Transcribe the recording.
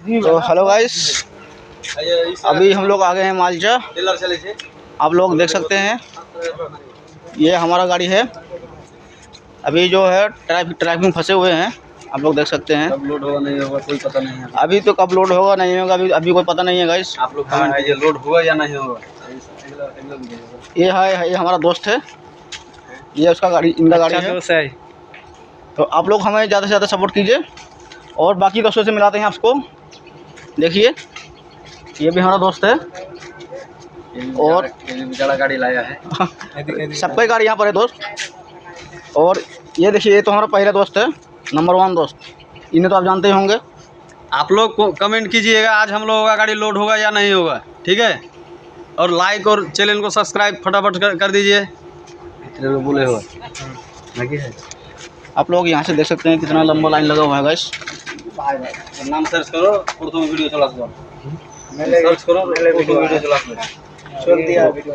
तो hello guys, अभी हम लोग आ गए हैं मालचा। आप लोग देख सकते हैं ये हमारा गाड़ी है। अभी जो है ट्रैफिक में फंसे हुए हैं। आप लोग देख सकते हैं कब लोड होगा नहीं होगा कोई पता नहीं है। अभी तो कब लोड होगा नहीं होगा अभी कोई पता नहीं है गाइस। आप लोग कमेंट कीजिए लोड होगा या नहीं होगा। ये हमारा दोस्त है, ये उसका गाड़ी, इनका गाड़ी है। तो आप लोग हमें ज़्यादा से ज़्यादा सपोर्ट कीजिए और बाकी दोस्तों से मिलाते हैं आपको। देखिए ये भी हमारा दोस्त है और बेचारा गाड़ी लाया है। सबका गाड़ी यहाँ पर है दोस्त। और ये देखिए ये तो हमारा पहला दोस्त है, नंबर 1 दोस्त। इन्हें तो आप जानते ही होंगे। आप लोग को कमेंट कीजिएगा आज हम लोगों का गाड़ी लोड होगा या नहीं होगा, ठीक है। और लाइक और चैनल को सब्सक्राइब फटाफट कर दीजिए। कितने लोग बोले हो आप लोग यहाँ से देख सकते हैं कितना लंबा लाइन लगा हुआ है गाइस। नाम सर्च करो और तुम वीडियो चला सर्च करो वीडियो चला छोड़ दिया वीडियो।